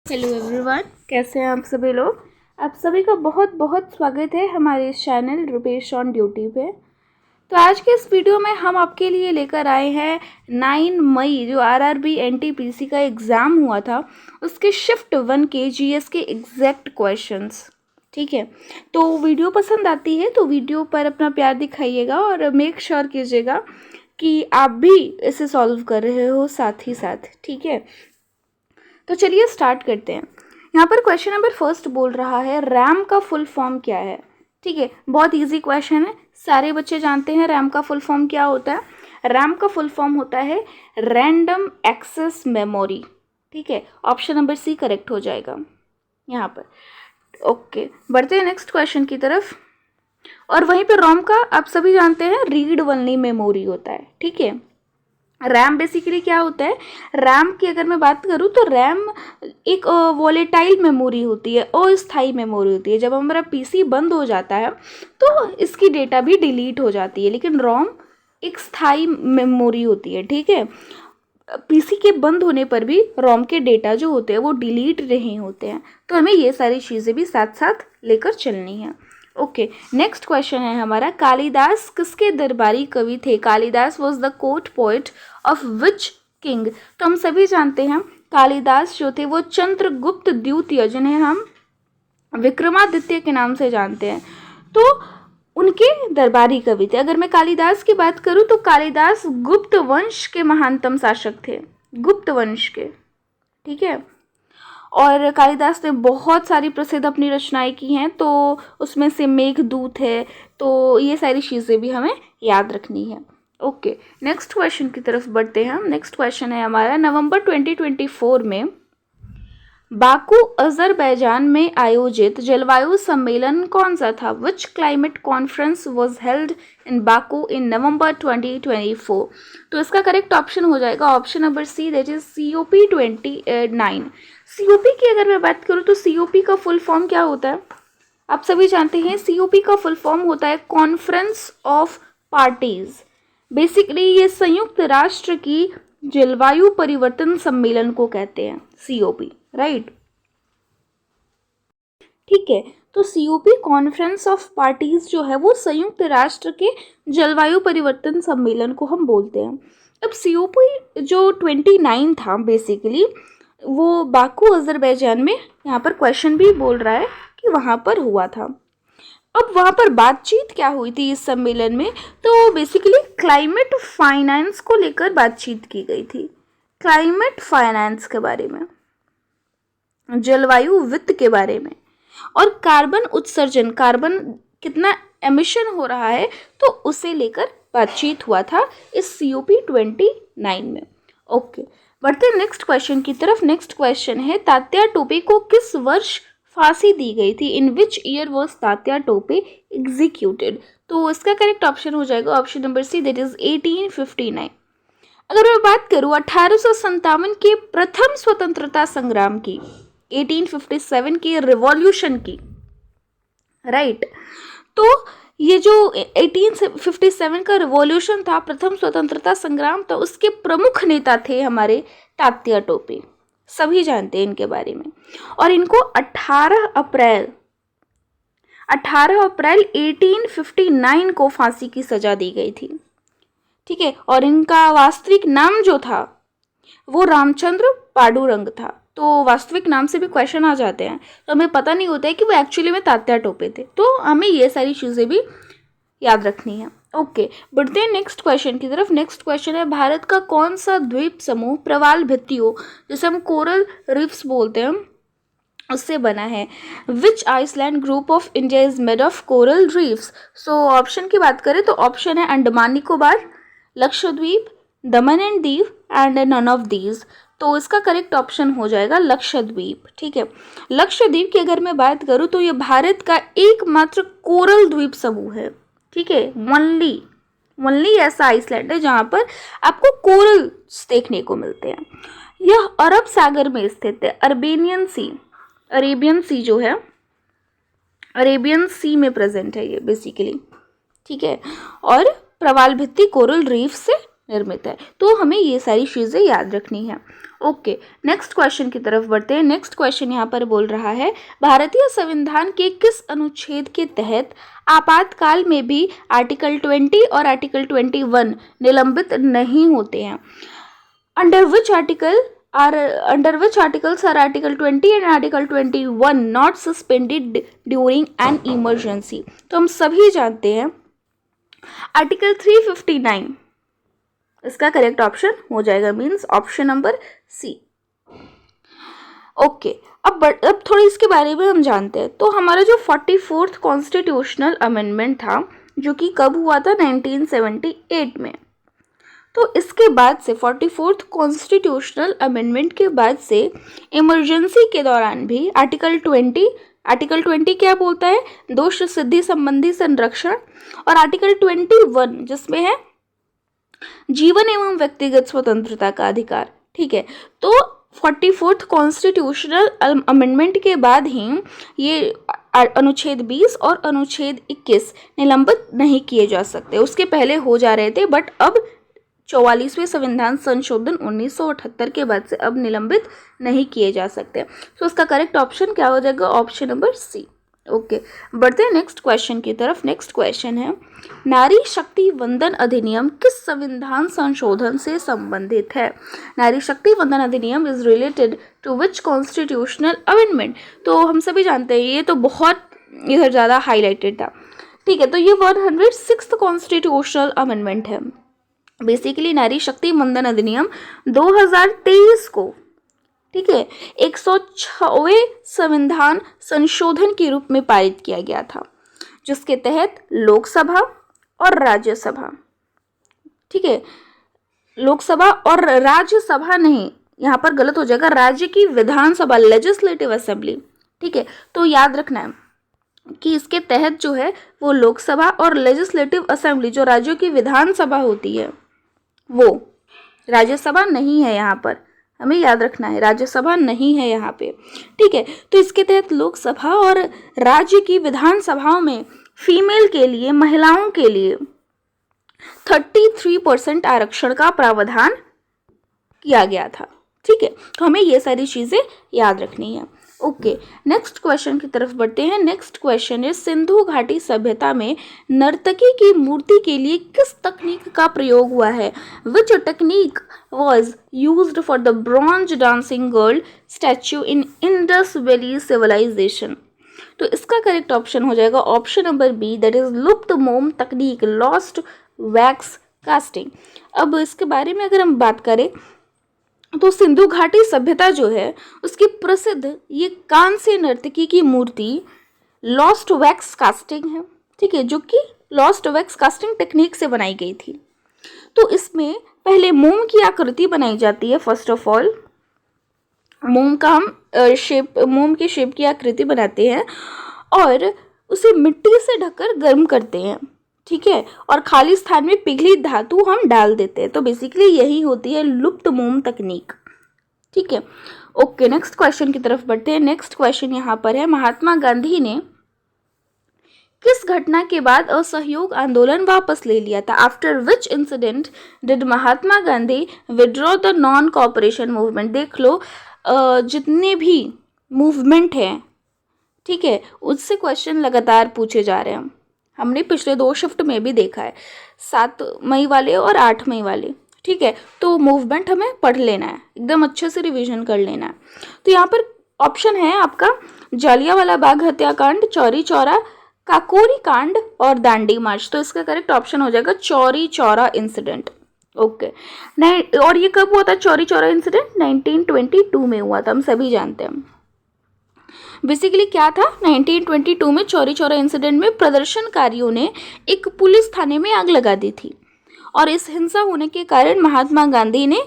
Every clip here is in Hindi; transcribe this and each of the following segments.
हेलो एवरीवन, कैसे हैं आप सभी लोग। आप सभी का बहुत बहुत स्वागत है हमारे इस चैनल रुपेश ऑन ड्यूटी पे। तो आज के इस वीडियो में हम आपके लिए लेकर आए हैं 9 मई जो आरआरबी एनटीपीसी का एग्ज़ाम हुआ था उसके शिफ्ट 1 के जीएस के एग्जैक्ट क्वेश्चंस। ठीक है, तो वीडियो पसंद आती है तो वीडियो पर अपना प्यार दिखाइएगा और मेक श्योर कीजिएगा कि आप भी इसे सॉल्व कर रहे हो साथ ही साथ। ठीक है, तो चलिए स्टार्ट करते हैं। यहाँ पर क्वेश्चन नंबर फर्स्ट बोल रहा है रैम का फुल फॉर्म क्या है। ठीक है, बहुत इजी क्वेश्चन है, सारे बच्चे जानते हैं रैम का फुल फॉर्म क्या होता है। रैम का फुल फॉर्म होता है रैंडम एक्सेस मेमोरी। ठीक है, ऑप्शन नंबर सी करेक्ट हो जाएगा यहाँ पर। ओके, बढ़ते हैं नेक्स्ट क्वेश्चन की तरफ। और वहीं पर रोम का आप सभी जानते हैं रीड ओनली मेमोरी होता है। ठीक है, रैम बेसिकली क्या होता है, रैम की अगर मैं बात करूँ तो रैम एक वॉलेटाइल मेमोरी होती है, अस्थायी मेमोरी होती है। जब हमारा पीसी बंद हो जाता है तो इसकी डेटा भी डिलीट हो जाती है, लेकिन रोम एक स्थायी मेमोरी होती है। ठीक है, पीसी के बंद होने पर भी रोम के डेटा जो होते हैं वो डिलीट नहीं होते हैं, तो हमें ये सारी चीज़ें भी साथ साथ लेकर चलनी है। ओके, नेक्स्ट क्वेश्चन है हमारा कालिदास किसके दरबारी कवि थे। Kalidas was the court poet of which king. तो हम सभी जानते हैं कालिदास जो थे वो चंद्रगुप्त द्वितीय, जिन्हें हम विक्रमादित्य के नाम से जानते हैं, तो उनके दरबारी कवि थे। अगर मैं कालिदास की बात करूं तो कालिदास गुप्त वंश के महानतम शासक थे, गुप्त वंश के। ठीक है, और कालिदास ने बहुत सारी प्रसिद्ध अपनी रचनाएं की हैं, तो उसमें से मेघदूत है, तो ये सारी चीज़ें भी हमें याद रखनी है। ओके, नेक्स्ट क्वेश्चन की तरफ बढ़ते हैं हम। नेक्स्ट क्वेश्चन है हमारा नवंबर 2024 में बाकू अजरबैजान में आयोजित जलवायु सम्मेलन कौन सा था। Which climate conference was held in Baku in November 2024। तो इसका करेक्ट ऑप्शन हो जाएगा option number C, that is COP29। COP की अगर मैं बात करूँ तो COP का फुल फॉर्म क्या होता है, आप सभी जानते हैं COP का फुल फॉर्म होता है कॉन्फ्रेंस ऑफ पार्टीज। बेसिकली ये संयुक्त राष्ट्र की जलवायु परिवर्तन सम्मेलन को कहते हैं COP, राइट। ठीक है, तो COP कॉन्फ्रेंस ऑफ पार्टीज जो है वो संयुक्त राष्ट्र के जलवायु परिवर्तन सम्मेलन को हम बोलते हैं। अब COP जो 29 था बेसिकली वो बाकू अजरबैजान में, यहाँ पर क्वेश्चन भी बोल रहा है कि वहाँ पर हुआ था। अब वहाँ पर बातचीत क्या हुई थी इस सम्मेलन में, तो बेसिकली क्लाइमेट फाइनेंस को लेकर बातचीत की गई थी। क्लाइमेट फाइनेंस के बारे में, जलवायु वित्त के बारे में, और कार्बन उत्सर्जन, कार्बन कितना एमिशन हो रहा है तो उसे लेकर बातचीत हुआ था इस COP29 में। ओके, बढ़ते हैं नेक्स्ट क्वेश्चन की तरफ। नेक्स्ट क्वेश्चन है तात्या टोपे को किस वर्ष फांसी दी गई थी। In which year was Tatya Tope executed. तो इसका करेक्ट ऑप्शन हो जाएगा option number C, that is 1859। अगर मैं बात करूँ 1857 के प्रथम स्वतंत्रता संग्राम की, 1857 की रिवॉल्यूशन की, राइट। तो ये जो 1857 का रिवॉल्यूशन था, प्रथम स्वतंत्रता संग्राम था, उसके प्रमुख नेता थे हमारे तात्या टोपे, सभी जानते हैं इनके बारे में। और इनको 18 अप्रैल 1859 को फांसी की सजा दी गई थी। ठीक है, और इनका वास्तविक नाम जो था वो रामचंद्र पांडुरंग था। तो वास्तविक नाम से भी क्वेश्चन आ जाते हैं, तो हमें पता नहीं होता है कि वो एक्चुअली में तात्या टोपे थे, तो हमें ये सारी चीज़ें भी याद रखनी है। ओके, बढ़ते हैं नेक्स्ट क्वेश्चन की तरफ। नेक्स्ट क्वेश्चन है भारत का कौन सा द्वीप समूह प्रवाल भित्तियों, जैसे हम कोरल रिफ्स बोलते हैं, उससे बना है। Which island group of India is made of coral reefs. So option की बात करें तो ऑप्शन है Andaman Nicobar, Lakshadweep, Daman and Diu and none of these. तो इसका करेक्ट ऑप्शन हो जाएगा लक्षद्वीप। ठीक है, लक्षद्वीप की अगर मैं बात करूँ तो ये भारत का एकमात्र कोरल द्वीप समूह है। ठीक है, वनली ऐसा आइसलैंड है जहाँ पर आपको कोरल्स देखने को मिलते हैं। यह अरब सागर में स्थित है, अरेबियन सी जो है अरेबियन सी में प्रेजेंट है ये बेसिकली। ठीक है, और प्रवाल भित्ति कोरल रीफ से निर्मित है। तो हमें ये सारी चीज़ें याद रखनी है। ओके, नेक्स्ट क्वेश्चन की तरफ बढ़ते हैं। नेक्स्ट क्वेश्चन यहाँ पर बोल रहा है, भारतीय संविधान के किस अनुच्छेद के तहत आपातकाल में भी आर्टिकल 20 और आर्टिकल 21 निलंबित नहीं होते हैं? Under which articles are Article 20 and Article 21 not suspended during an emergency? तो हम सभी जानते हैं आर्टिकल 359 इसका करेक्ट ऑप्शन हो जाएगा, means option number C. Okay, अब थोड़ी इसके बारे में हम जानते हैं। तो हमारा जो 44th कॉन्स्टिट्यूशनल अमेंडमेंट था, जो कि कब हुआ था, 1978 में। तो इसके बाद से 44th कॉन्स्टिट्यूशनल अमेंडमेंट के बाद से इमरजेंसी के दौरान भी आर्टिकल 20 क्या बोलता है, दोष सिद्धि संबंधी संरक्षण, और आर्टिकल 21 जिसमें है जीवन एवं व्यक्तिगत स्वतंत्रता का अधिकार। ठीक है, तो 44th कॉन्स्टिट्यूशनल अमेंडमेंट के बाद ही ये अनुच्छेद 20 और अनुच्छेद 21 निलंबित नहीं किए जा सकते। उसके पहले हो जा रहे थे, बट अब 44वें संविधान संशोधन 1978 के बाद से अब निलंबित नहीं किए जा सकते। तो उसका करेक्ट ऑप्शन क्या हो जाएगा, ऑप्शन नंबर सी। ओके, बढ़ते हैं नेक्स्ट क्वेश्चन की तरफ। नेक्स्ट क्वेश्चन है, नारी शक्ति वंदन अधिनियम किस संविधान संशोधन से संबंधित है? नारी शक्ति वंदन अधिनियम is related to which constitutional amendment? तो हम सभी जानते हैं, ये तो बहुत इधर ज़्यादा हाईलाइटेड था। ठीक है, तो ये 106th कॉन्स्टिट्यूशनल अमेंडमेंट है। बेसिकली नारी शक्ति वंदन अधिनियम 2023 को, ठीक है, 106वें संविधान संशोधन के रूप में पारित किया गया था, जिसके तहत लोकसभा और राज्यसभा, ठीक है, लोकसभा और राज्यसभा नहीं, यहाँ पर गलत हो जाएगा, राज्य की विधानसभा, लेजिस्लेटिव असेंबली। ठीक है, तो याद रखना है कि इसके तहत जो है वो लोकसभा और लेजिस्लेटिव असेंबली, जो राज्यों की विधानसभा होती है, वो राज्यसभा नहीं है। यहाँ पर हमें याद रखना है, राज्यसभा नहीं है यहाँ पे। ठीक है, तो इसके तहत लोकसभा और राज्य की विधानसभाओं में फीमेल के लिए, महिलाओं के लिए 33% आरक्षण का प्रावधान किया गया था। ठीक है, तो हमें ये सारी चीज़ें याद रखनी है। ओके, नेक्स्ट क्वेश्चन की तरफ बढ़ते हैं। नेक्स्ट क्वेश्चन है, सिंधु घाटी सभ्यता में नर्तकी की मूर्ति के लिए किस तकनीक का प्रयोग हुआ है? Which technique was used for the bronze dancing girl statue in Indus Valley civilisation? तो इसका करेक्ट ऑप्शन हो जाएगा option number B, that is लुप्त मोम तकनीक, लॉस्ट वैक्स कास्टिंग। अब इसके बारे में अगर हम बात करें तो सिंधु घाटी सभ्यता जो है उसकी प्रसिद्ध ये कांस्य नर्तकी की मूर्ति लॉस्ट वैक्स कास्टिंग है। ठीक है, जो कि लॉस्ट वैक्स कास्टिंग टेक्निक से बनाई गई थी। तो इसमें पहले मोम की आकृति बनाई जाती है। फर्स्ट ऑफ ऑल मोम की शेप की आकृति बनाते हैं और उसे मिट्टी से ढककर गर्म करते हैं। ठीक है, और खाली स्थान में पिघली धातु हम डाल देते हैं। तो बेसिकली यही होती है लुप्त मोम तकनीक। ठीक है, ओके, नेक्स्ट क्वेश्चन की तरफ बढ़ते हैं। नेक्स्ट क्वेश्चन यहाँ पर है, महात्मा गांधी ने किस घटना के बाद असहयोग आंदोलन वापस ले लिया था? After which incident did Mahatma Gandhi withdraw the non cooperation movement? देख लो, जितने भी मूवमेंट हैं, ठीक है, उससे क्वेश्चन लगातार पूछे जा रहे हैं। हमने पिछले 2 शिफ्ट में भी देखा है, 7 मई वाले और 8 मई वाले। ठीक है, तो मूवमेंट हमें पढ़ लेना है, एकदम अच्छे से रिवीजन कर लेना है। तो यहाँ पर ऑप्शन है आपका जालियांवाला बाग हत्याकांड, चौरी चौरा, काकोरी कांड और दांडी मार्च। तो इसका करेक्ट ऑप्शन हो जाएगा चौरी चौरा इंसिडेंट। ओके, और ये कब हुआ था चौरी चौरा इंसिडेंट? 1922 में हुआ था, हम सभी जानते हैं। बेसिकली क्या था, 1922 में चौरी चौरा इंसिडेंट में प्रदर्शनकारियों ने एक पुलिस थाने में आग लगा दी थी, और इस हिंसा होने के कारण महात्मा गांधी ने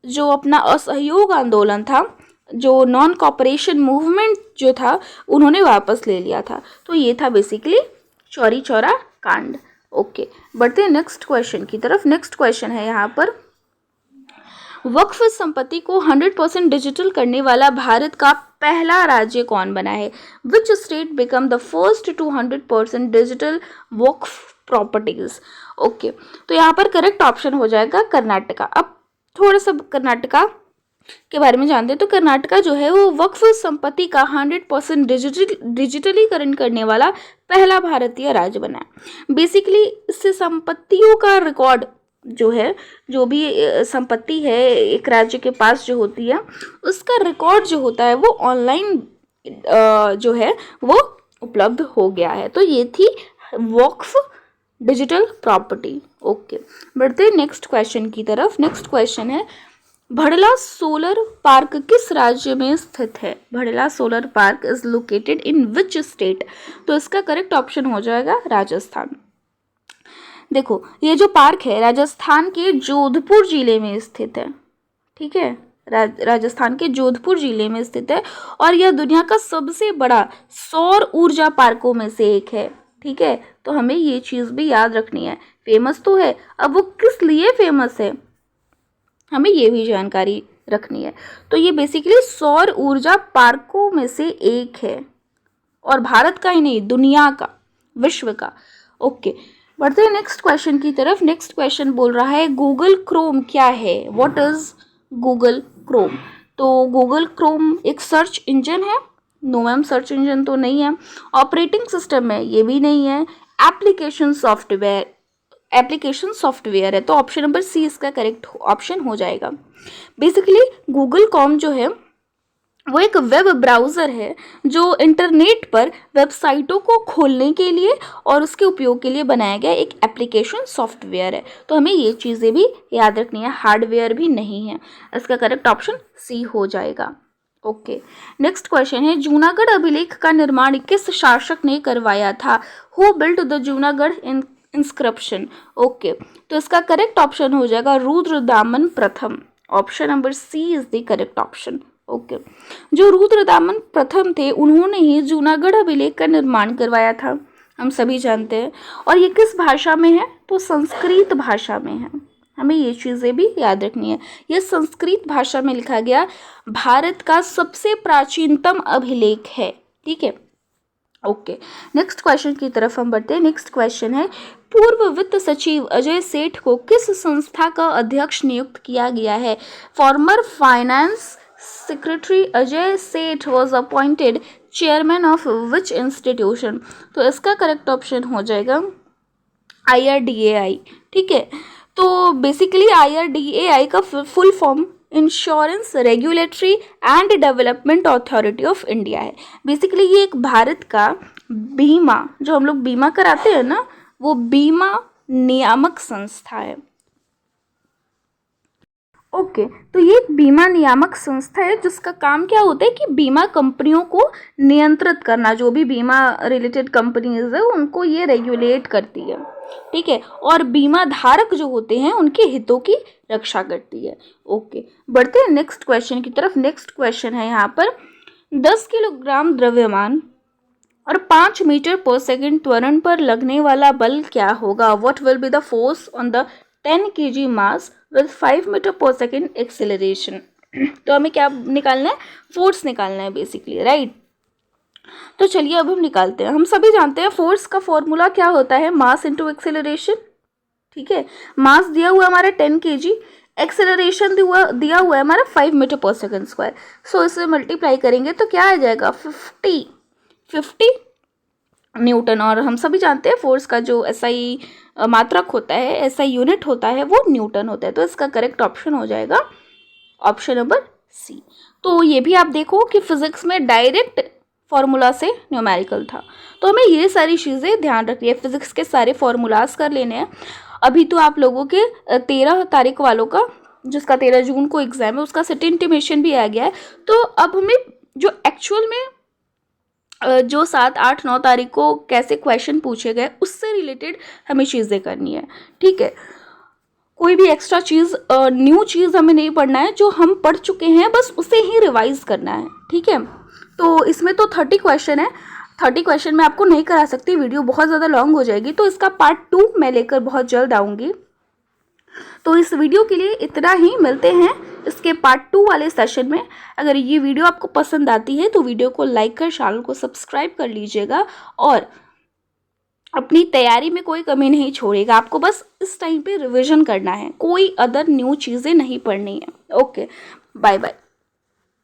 जो अपना असहयोग आंदोलन था, जो नॉन कॉपरेशन मूवमेंट जो था, उन्होंने वापस ले लिया था। तो ये था बेसिकली चौरी चौरा कांड। ओके, बढ़ते हैं नेक्स्ट क्वेश्चन की तरफ। नेक्स्ट क्वेश्चन है यहाँ पर, वक्फ संपत्ति को 100% डिजिटल करने वाला भारत का पहला राज्य कौन बना है? Which state become the first to 100% digital waqf properties? Okay, तो यहाँ पर करेक्ट ऑप्शन हो जाएगा कर्नाटका। अब थोड़ा सा कर्नाटका के बारे में जानते हैं। तो कर्नाटका जो है वो वक्फ संपत्ति का 100% डिजिटलीकरण करने वाला पहला भारतीय राज्य बना है। बेसिकली इससे संपत्तियों का रिकॉर्ड जो है, जो भी संपत्ति है एक राज्य के पास जो होती है, उसका रिकॉर्ड जो होता है वो ऑनलाइन जो है वो उपलब्ध हो गया है। तो ये थी वक्फ डिजिटल प्रॉपर्टी। ओके, बढ़ते हैं नेक्स्ट क्वेश्चन की तरफ। नेक्स्ट क्वेश्चन है, भड़ला सोलर पार्क किस राज्य में स्थित है? Bhadla solar park is located in which state? तो इसका करेक्ट ऑप्शन हो जाएगा राजस्थान। देखो, ये जो पार्क है राजस्थान के जोधपुर जिले में स्थित है। ठीक है, राजस्थान के जोधपुर जिले में स्थित है और यह दुनिया का सबसे बड़ा सौर ऊर्जा पार्कों में से एक है। ठीक है, तो हमें ये चीज़ भी याद रखनी है। फेमस तो है, अब वो किस लिए फेमस है हमें ये भी जानकारी रखनी है। तो ये बेसिकली सौर ऊर्जा पार्कों में से एक है और भारत का ही नहीं, दुनिया का, विश्व का। ओके, बढ़ते हैं नेक्स्ट क्वेश्चन की तरफ। नेक्स्ट क्वेश्चन बोल रहा है गूगल क्रोम क्या है? What is Google Chrome? तो गूगल क्रोम एक सर्च इंजन है। नो मैम, सर्च इंजन तो नहीं है। ऑपरेटिंग सिस्टम है, ये भी नहीं है। एप्लीकेशन सॉफ्टवेयर है। तो ऑप्शन नंबर सी इसका करेक्ट ऑप्शन हो जाएगा। बेसिकली गूगल कॉम जो है वो एक वेब ब्राउज़र है जो इंटरनेट पर वेबसाइटों को खोलने के लिए और उसके उपयोग के लिए बनाया गया एक एप्लीकेशन सॉफ्टवेयर है। तो हमें ये चीज़ें भी याद रखनी है, हार्डवेयर भी नहीं है। इसका करेक्ट ऑप्शन सी हो जाएगा। ओके, नेक्स्ट क्वेश्चन है, जूनागढ़ अभिलेख का निर्माण किस शासक ने करवाया था? Who built the Junagadh inscription? Okay, तो इसका करेक्ट ऑप्शन हो जाएगा रुद्रदामन प्रथम। Option number C is the correct option. Okay, जो रुद्रदामन प्रथम थे उन्होंने ही जूनागढ़ अभिलेख का निर्माण करवाया था, हम सभी जानते हैं। और ये किस भाषा में है? तो संस्कृत भाषा में है। हमें ये चीज़ें भी याद रखनी है। यह संस्कृत भाषा में लिखा गया भारत का सबसे प्राचीनतम अभिलेख है। ठीक है, ओके, नेक्स्ट क्वेश्चन की तरफ हम बढ़ते हैं। नेक्स्ट क्वेश्चन है, पूर्व वित्त सचिव अजय सेठ को किस संस्था का अध्यक्ष नियुक्त किया गया है? फॉर्मर फाइनेंस सेक्रेटरी अजय सेठ was appointed chairman of which institution? तो इसका करेक्ट ऑप्शन हो जाएगा IRDAI। ठीक है, तो बेसिकली IRDAI का full form insurance regulatory and development authority of India है। बेसिकली ये एक भारत का बीमा, जो हम लोग बीमा कराते हैं ना, वो बीमा नियामक संस्था है। ओके, तो ये एक बीमा नियामक संस्था है जिसका काम क्या होता है कि बीमा कंपनियों को नियंत्रित करना, जो भी बीमा रिलेटेड कंपनीज है उनको ये रेगुलेट करती है। ठीक है, और बीमा धारक जो होते हैं उनके हितों की रक्षा करती है। ओके, बढ़ते हैं नेक्स्ट क्वेश्चन की तरफ। नेक्स्ट क्वेश्चन है यहाँ पर, 10 किलोग्राम द्रव्यमान और 5 मीटर पर सेकेंड त्वरण पर लगने वाला बल क्या होगा? What will be the force on the 10 kg mass with 5 metre per second acceleration? तो हमें क्या निकालना है? फोर्स निकालना है बेसिकली, राइट? तो चलिए अब हम निकालते हैं। हम सभी जानते हैं फोर्स का फॉर्मूला क्या होता है, मास इंटू एक्सेलरेशन। ठीक है, मास दिया हुआ हमारा 10 kg, एक्सेलरेशन दिया हुआ है हमारा 5 मीटर पर सेकेंड स्क्वायर। सो इसे मल्टीप्लाई करेंगे तो क्या आ जाएगा? 50 न्यूटन। और हम सभी जानते हैं फोर्स का जो SI मात्रक होता है, SI यूनिट होता है, वो न्यूटन होता है। तो इसका करेक्ट ऑप्शन हो जाएगा ऑप्शन नंबर सी। तो ये भी आप देखो कि फिजिक्स में डायरेक्ट फॉर्मूला से न्यूमेरिकल था, तो हमें ये सारी चीज़ें ध्यान रखनी है। फिजिक्स के सारे फॉर्मूलाज कर लेने हैं। अभी तो आप लोगों के 13 तारीख वालों का, जिसका 13 जून को एग्जाम है, उसका सेट इंटीमेशन भी आ गया है। तो अब हमें जो एक्चुअल में जो 7, 8, 9 तारीख को कैसे क्वेश्चन पूछे गए उससे रिलेटेड हमें चीज़ें करनी है। ठीक है, कोई भी एक्स्ट्रा चीज़, न्यू चीज़ हमें नहीं पढ़ना है। जो हम पढ़ चुके हैं बस उसे ही रिवाइज करना है। ठीक है, तो इसमें तो 30 क्वेश्चन है। 30 क्वेश्चन मैं आपको नहीं करा सकती, वीडियो बहुत ज़्यादा लॉन्ग हो जाएगी। तो इसका पार्ट 2 मैं लेकर बहुत जल्द आऊँगी। तो इस वीडियो के लिए इतना ही, मिलते हैं इसके पार्ट 2 वाले सेशन में। अगर ये वीडियो आपको पसंद आती है तो वीडियो को लाइक कर, चैनल को सब्सक्राइब कर लीजिएगा और अपनी तैयारी में कोई कमी नहीं छोड़ेगा। आपको बस इस टाइम पे रिवीजन करना है, कोई अदर न्यू चीज़ें नहीं पढ़नी है। Okay, bye bye.